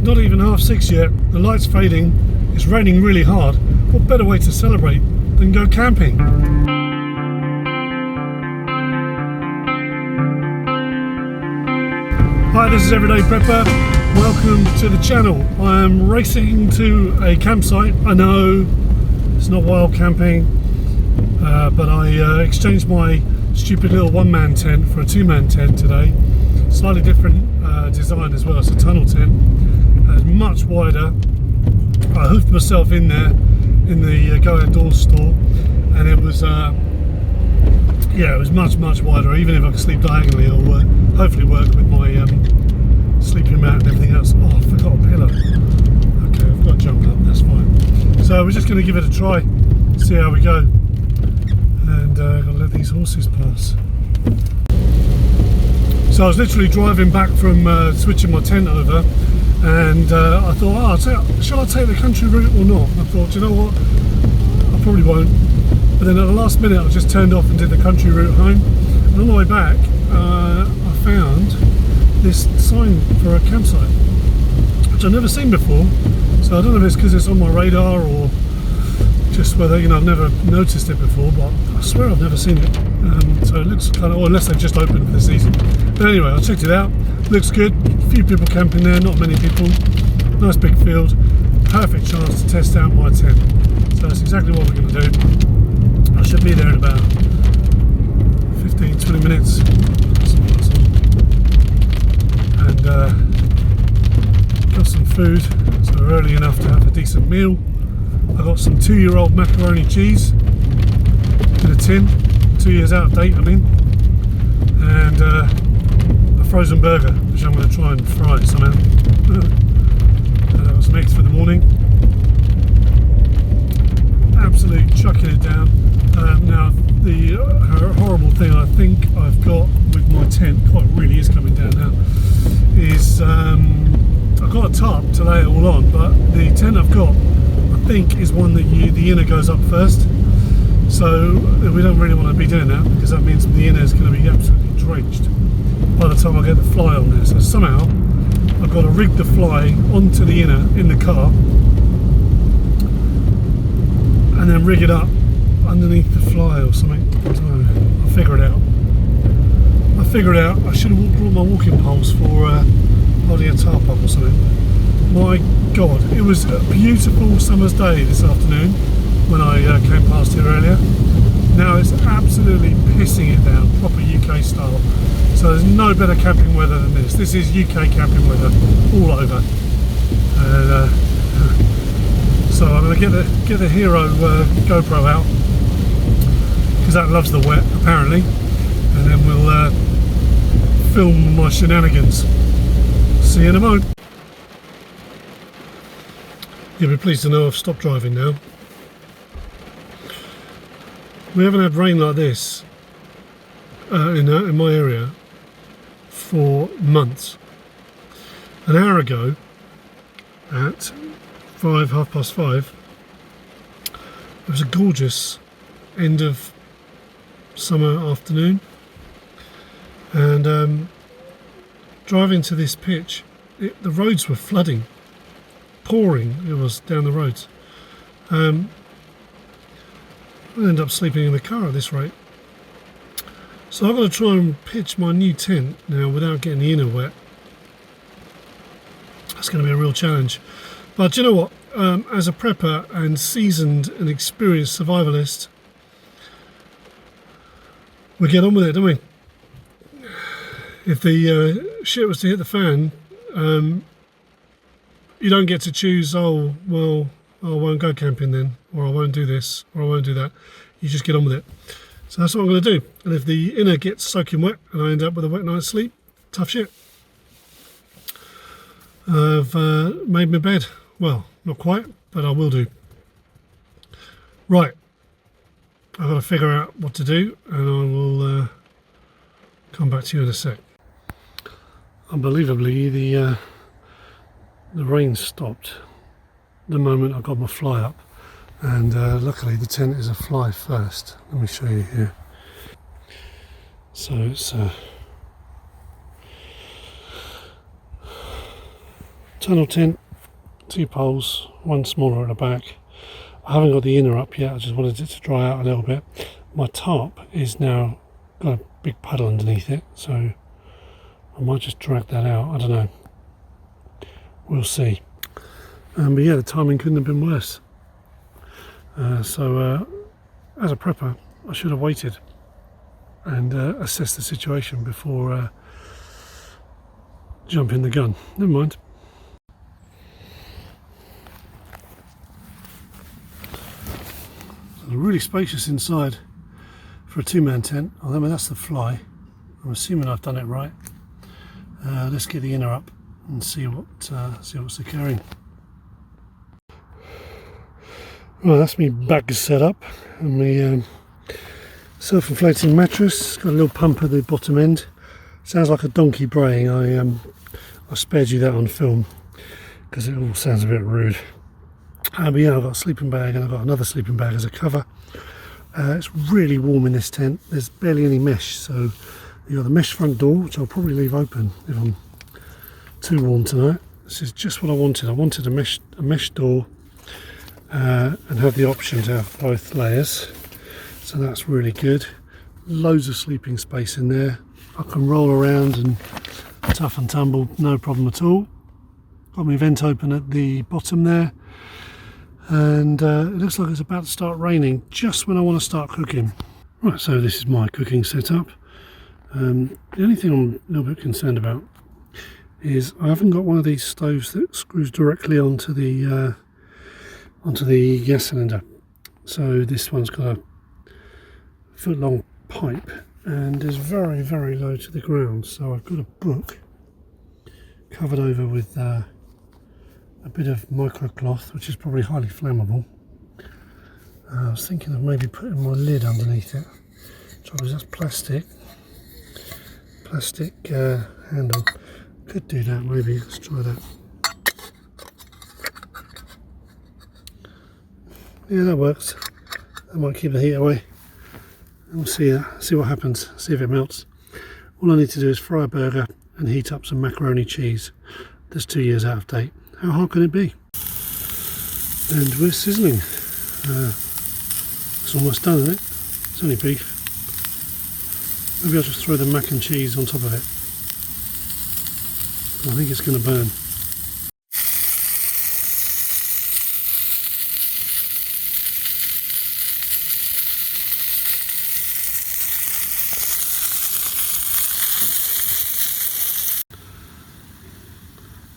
not even 6:30 yet, the light's fading, it's raining really hard. What better way to celebrate than go camping? Hi, this is Everyday Prepper. Welcome to the channel. I am racing to a campsite. I know it's not wild camping, but I exchanged my stupid little one-man tent for a two-man tent today. Slightly different design as well. It's a tunnel tent. It's much wider. I hoofed myself in there in the Go Outdoors store, and it was yeah, it was much wider. Even if I could sleep diagonally, it'll hopefully work with my sleeping mat and everything else. Oh, I forgot a pillow. Okay, I've got to jump up, that's fine. So we're just going to give it a try, see how we go. And I've got to let these horses pass. So I was literally driving back from switching my tent over, and I thought, oh, shall I take the country route or not? I thought, you know what, I probably won't. But then at the last minute I just turned off and did the country route home. And on the way back I found this sign for a campsite, which I've never seen before. So I don't know if it's because it's on my radar or just whether, you know, I've never noticed it before, but I swear I've never seen it. So it looks kind of, or unless they've just opened for the season. But anyway, I checked it out. Looks good. A few people camping there, not many people. Nice big field. Perfect chance to test out my tent. So that's exactly what we're going to do. I should be there in about 15-20 minutes. And got some food, so early enough to have a decent meal. I got some 2-year-old macaroni cheese in a tin, 2 years out of date I mean, and a frozen burger which I'm going to try and fry somehow. Got some eggs for the morning. Absolutely chucking it down. Now the horrible thing I think I've got with my tent, quite really is coming down now, is I've got a tarp to lay it all on, but the tent I've got I think is one that the inner goes up first, so we don't really want to be doing that because that means the inner is going to be absolutely drenched by the time I get the fly on there. So somehow I've got to rig the fly onto the inner in the car and then rig it up underneath the fly or something. I don't know. I'll figure it out. I should have brought my walking poles for holding a tarp up or something. My God, it was a beautiful summer's day this afternoon when I came past here earlier. Now it's absolutely pissing it down, proper UK style. So there's no better camping weather than this. This is UK camping weather all over. So I'm going to get the Hero GoPro out because that loves the wet apparently, and then we'll film my shenanigans. See you in a moment. You'll be pleased to know I've stopped driving now. We haven't had rain like this in my area for months. An hour ago at 5:30, it was a gorgeous end of summer afternoon, and driving to this pitch, the roads were flooding, pouring it was down the roads. I'll end up sleeping in the car at this rate. So I've got to try and pitch my new tent now without getting the inner wet. That's going to be a real challenge. But you know what? As a prepper and seasoned and experienced survivalist, we get on with it, don't we? If the shit was to hit the fan, you don't get to choose, oh, well, I won't go camping then, or I won't do this, or I won't do that. You just get on with it. So that's what I'm going to do. And if the inner gets soaking wet and I end up with a wet night's sleep, tough shit. I've made my bed. Well, not quite, but I will do. Right. I've got to figure out what to do, and I will come back to you in a sec. Unbelievably, the rain stopped the moment I got my fly up, and luckily the tent is a fly first. Let me show you here. So it's tunnel tent, 2 poles, one smaller at the back. I haven't got the inner up yet, I just wanted it to dry out a little bit. My tarp is now got a big puddle underneath it, so I might just drag that out, I don't know. We'll see. But yeah, the timing couldn't have been worse. So as a prepper, I should have waited and assessed the situation before jumping the gun. Never mind. So really spacious inside for a 2-man tent. I mean, that's the fly. I'm assuming I've done it right. Let's get the inner up and see what's occurring. Well, that's me bag set up and my self-inflating mattress. Got a little pump at the bottom end. Sounds like a donkey braying. I spared you that on film because it all sounds a bit rude. But yeah, I've got a sleeping bag and I've got another sleeping bag as a cover. It's really warm in this tent. There's barely any mesh, so you've got the mesh front door, which I'll probably leave open if I'm too warm tonight. This is just what I wanted. I wanted a mesh door and have the option to have both layers. So that's really good. Loads of sleeping space in there. I can roll around and tough and tumble, no problem at all. Got my vent open at the bottom there. And it looks like it's about to start raining just when I want to start cooking. Right, so this is my cooking setup. The only thing I'm a little bit concerned about is I haven't got one of these stoves that screws directly onto the gas cylinder. So this one's got a foot-long pipe and is very, very low to the ground. So I've got a book covered over with a bit of microcloth, which is probably highly flammable. I was thinking of maybe putting my lid underneath it. Trouble is that's plastic handle. Could do that maybe. Let's try that. Yeah, that works. That might keep the heat away. And we'll see what happens. See if it melts. All I need to do is fry a burger and heat up some macaroni cheese. That's 2 years out of date. How hard can it be? And we're sizzling. It's almost done, isn't it? It's only beef. Maybe I'll just throw the mac and cheese on top of it. I think it's going to burn.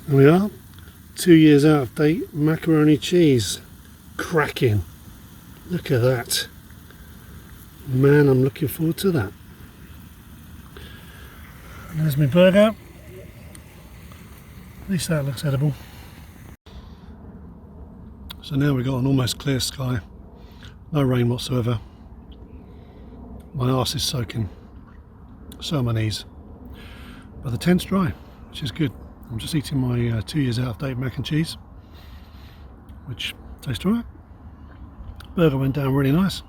There we are. 2 years out of date macaroni cheese. Cracking. Look at that. Man, I'm looking forward to that. And there's my burger. At least that looks edible. So now we've got an almost clear sky. No rain whatsoever. My arse is soaking. So are my knees. But the tent's dry, which is good. I'm just eating my 2 years out of date mac and cheese, which tastes alright. Burger went down really nice.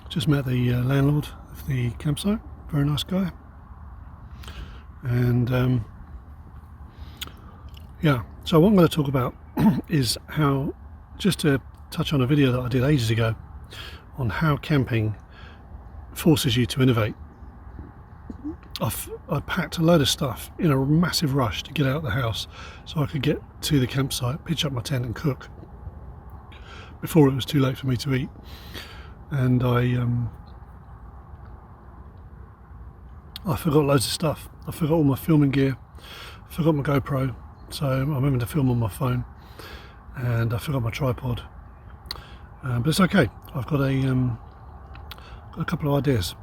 Just met the landlord of the campsite, very nice guy. And yeah, so what I'm going to talk about is how, just to touch on a video that I did ages ago on how camping forces you to innovate. I packed a load of stuff in a massive rush to get out of the house so I could get to the campsite, pitch up my tent and cook before it was too late for me to eat. And I forgot loads of stuff. I forgot all my filming gear, I forgot my GoPro, so I remember to film on my phone, and I forgot my tripod. But it's okay. I've got a couple of ideas,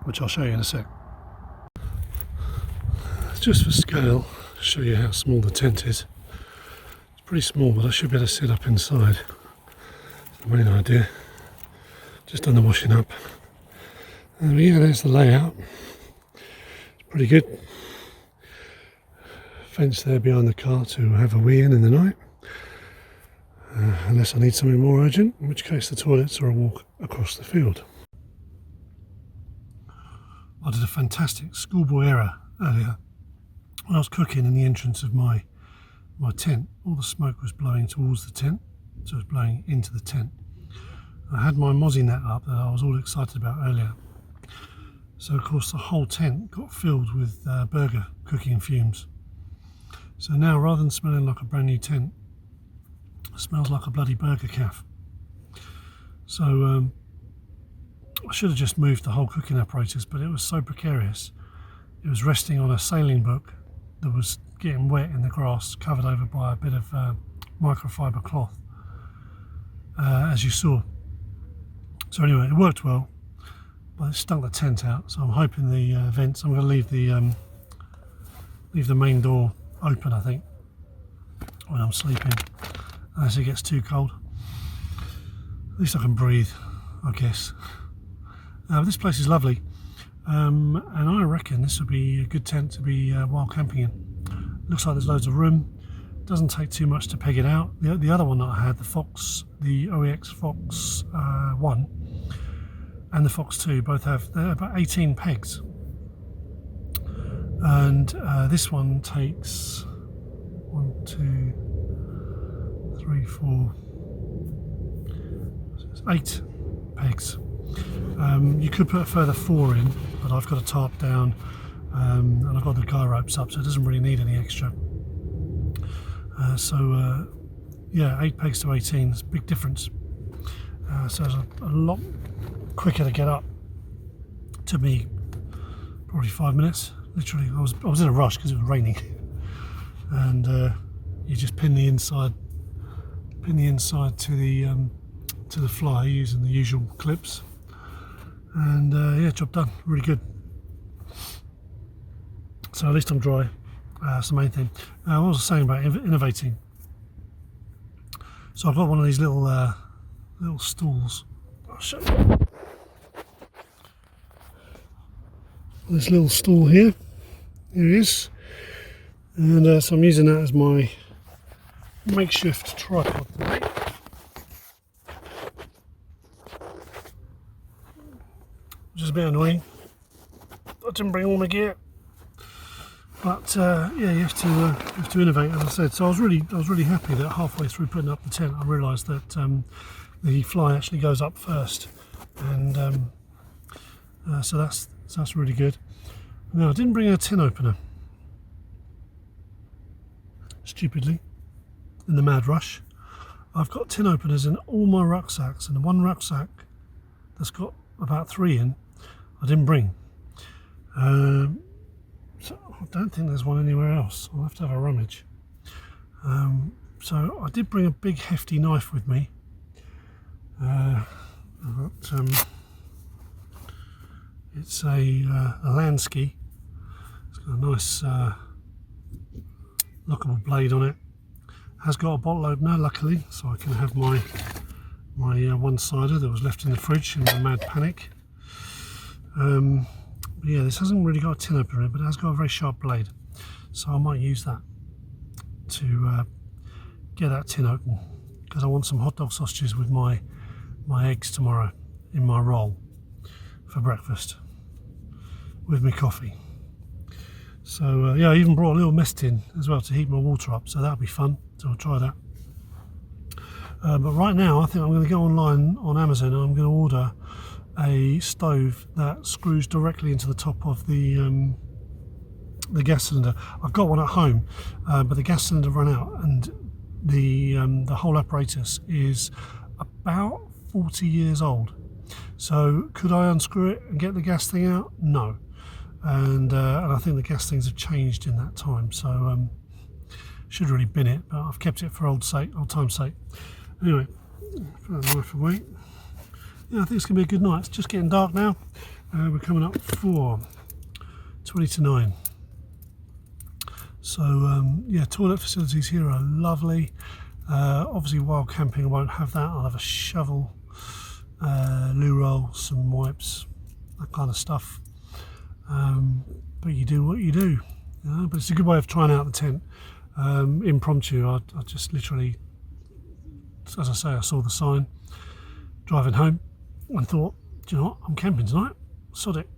which I'll show you in a sec. Just for scale, I'll show you how small the tent is. It's pretty small, but I should be able to sit up inside. That's the main idea. Just done the washing up. And yeah, there's the layout. It's pretty good. Fence there behind the car to have a wee in the night. Unless I need something more urgent, in which case the toilets are a walk across the field. I did a fantastic schoolboy error earlier. when I was cooking in the entrance of my tent, all the smoke was blowing towards the tent, so it was blowing into the tent. I had my mozzie net up that I was all excited about earlier. So of course the whole tent got filled with burger cooking fumes. So now, rather than smelling like a brand new tent, it smells like a bloody burger calf. So I should have just moved the whole cooking apparatus, but it was so precarious. It was resting on a sailing book that was getting wet in the grass, covered over by a bit of microfiber cloth, as you saw. So anyway, it worked well, but it stunk the tent out. So I'm hoping the vents. I'm going to leave the main door open, I think, when I'm sleeping, unless it gets too cold. At least I can breathe, I guess. This place is lovely, and I reckon this would be a good tent to be while camping in. Looks like there's loads of room. Doesn't take too much to peg it out. The other one that I had, the OEX Fox 1 and the Fox 2, both have, they're about 18 pegs. And this one takes 1, 2, 3, 4, 8 pegs. You could put a further 4 in, but I've got a tarp down and I've got the guy ropes up, so it doesn't really need any extra. Yeah, 8 pegs to 18 is a big difference. So it's a lot quicker to get up. Took me probably 5 minutes. Literally, I was in a rush because it was raining, and you just pin the inside to the fly using the usual clips, and yeah, job done. Really good. So at least I'm dry. That's the main thing. What was I saying about innovating? So I've got one of these little stools. I'll show you. This little stool here. Here it is. And so I'm using that as my makeshift tripod today. Which is a bit annoying. I didn't bring all my gear. But yeah, you have to innovate, as I said. So I was really happy that halfway through putting up the tent, I realised that the fly actually goes up first, and so that's really good. Now, I didn't bring a tin opener, stupidly, in the mad rush. I've got tin openers in all my rucksacks, and the one rucksack that's got about 3 in, I didn't bring. So I don't think there's one anywhere else. I'll have to have a rummage. So I did bring a big hefty knife with me. It's a Lansky. It's got a nice lockable blade on it. Has got a bottle opener, luckily, so I can have my one-sider that was left in the fridge in my mad panic. But yeah, this hasn't really got a tin opener in it, but it has got a very sharp blade, so I might use that to get that tin open, because I want some hot dog sausages with my eggs tomorrow in my roll for breakfast with my coffee. So yeah, I even brought a little mess tin as well to heat my water up, so that'll be fun. So I'll try that. But right now, I think I'm going to go online on Amazon and I'm going to order a stove that screws directly into the top of the gas cylinder. I've got one at home, but the gas cylinder ran out, and the whole apparatus is about 40 years old. So could I unscrew it and get the gas thing out? No. And I think the gas things have changed in that time, so should really bin it, but I've kept it for old time's sake. Anyway, put that knife away. Yeah, I think it's going to be a good night. It's just getting dark now. We're coming up for 20 to 9. So yeah, toilet facilities here are lovely. Obviously while camping I won't have that. I'll have a shovel, loo roll, some wipes, that kind of stuff. But you do what you do. But it's a good way of trying out the tent. Impromptu, I just literally, as I say, I saw the sign driving home and thought, do you know what, I'm camping tonight, sod it.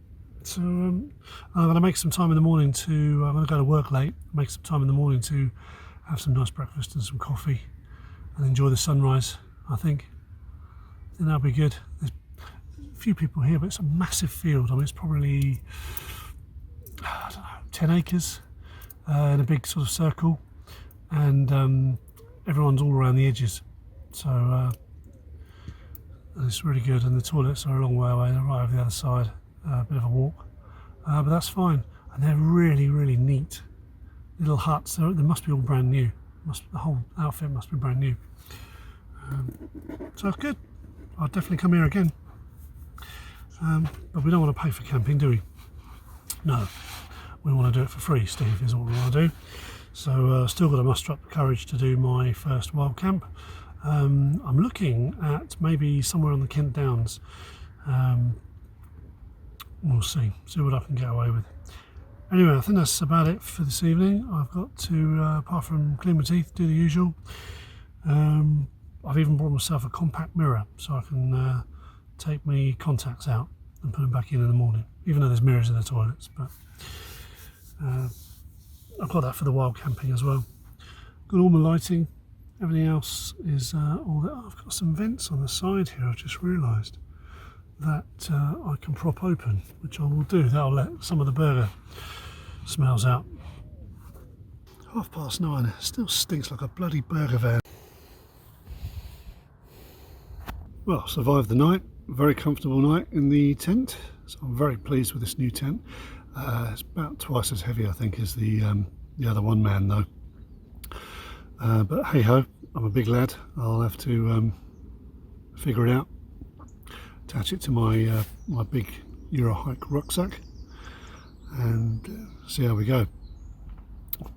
So I'm going to make some time in the morning I'm going to go to work late, make some time in the morning to have some nice breakfast and some coffee and enjoy the sunrise. I think that'll be good. There's a few people here, but it's a massive field. I mean, it's probably, I don't know, 10 acres in a big sort of circle, and everyone's all around the edges. So it's really good, and the toilets are a long way away. They're right over the other side. A bit of a walk, but that's fine. And they're really, really neat little huts. They must be all brand new. The whole outfit must be brand new. So it's good. I'll definitely come here again. But we don't want to pay for camping, do we? No, we want to do it for free, Steve, is what we want to do. So still got to muster up the courage to do my first wild camp. I'm looking at maybe somewhere on the Kent Downs. We'll see what I can get away with. Anyway, I think that's about it for this evening. I've got to, apart from clean my teeth, do the usual. I've even brought myself a compact mirror so I can take my contacts out and put them back in the morning, even though there's mirrors in the toilets. But I've got that for the wild camping as well. Got all my lighting. Everything else is all that. I've got some vents on the side here, I've just realised. That I can prop open, which I will do. That'll let some of the burger smells out. 9:30, it still stinks like a bloody burger van. Well, survived the night, very comfortable night in the tent, so I'm very pleased with this new tent. It's about twice as heavy, I think, as the other one man though. But hey ho, I'm a big lad, I'll have to figure it out. Attach it to my my big Eurohike rucksack and see how we go.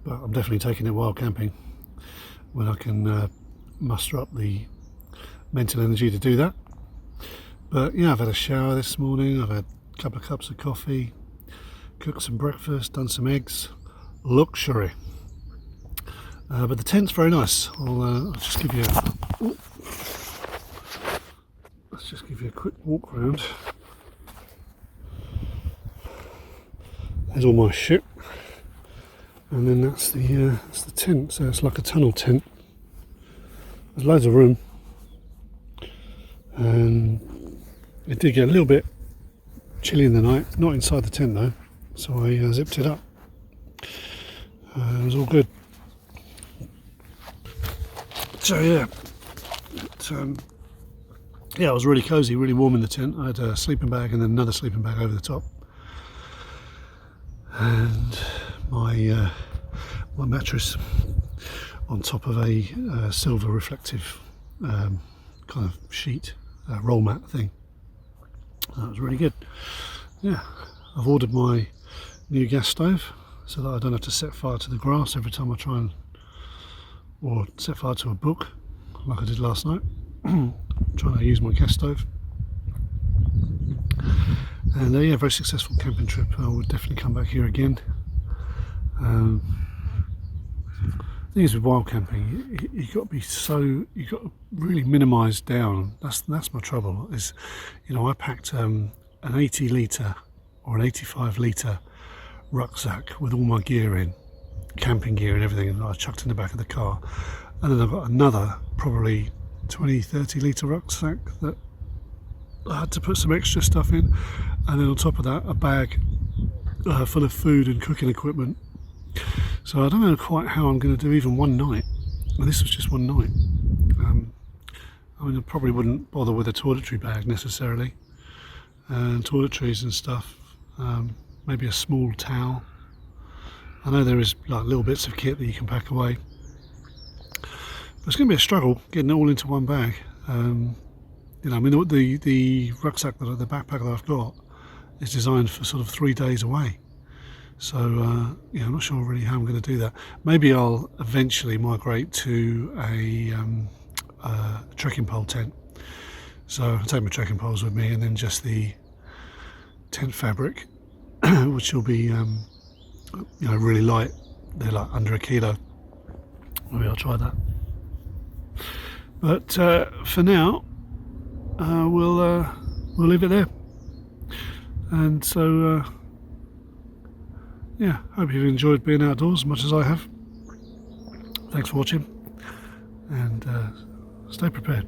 But I'm definitely taking it wild camping when I can muster up the mental energy to do that. But yeah, I've had a shower this morning, I've had a couple of cups of coffee, cooked some breakfast, done some eggs. Luxury. But the tent's very nice. I'll just give you a... Just give you a quick walk around. There's all my shit, and then that's the tent. So it's like a tunnel tent. There's loads of room, and it did get a little bit chilly in the night. Not inside the tent though, so I zipped it up. It was all good. So yeah. Yeah, it was really cosy, really warm in the tent. I had a sleeping bag and then another sleeping bag over the top, and my my mattress on top of a silver reflective kind of sheet, roll mat thing. That was really good. Yeah, I've ordered my new gas stove so that I don't have to set fire to the grass every time I try or set fire to a book like I did last night. Trying to use my gas stove, and yeah, very successful camping trip. I would definitely come back here again. The thing is with wild camping, you've got to really minimise down. That's my trouble. Is, you know, I packed an 80 litre or an 85 litre rucksack with all my gear in, camping gear and everything, and I chucked in the back of the car, and then I've got another probably 20-30 litre rucksack that I had to put some extra stuff in, and then on top of that a bag full of food and cooking equipment. So I don't know quite how I'm going to do even one night, and this was just one night. I mean, I probably wouldn't bother with a toiletry bag necessarily, and toiletries and stuff, maybe a small towel. I know there is like little bits of kit that you can pack away. It's going to be a struggle getting it all into one bag. You know, I mean, the rucksack, the backpack that I've got is designed for sort of 3 days away. So yeah, I'm not sure really how I'm going to do that. Maybe I'll eventually migrate to a trekking pole tent. So I'll take my trekking poles with me, and then just the tent fabric, which will be you know, really light. They're like under a kilo. Maybe I'll try that. But for now, we'll leave it there. And so yeah, hope you've enjoyed being outdoors as much as I have. Thanks for watching, and stay prepared.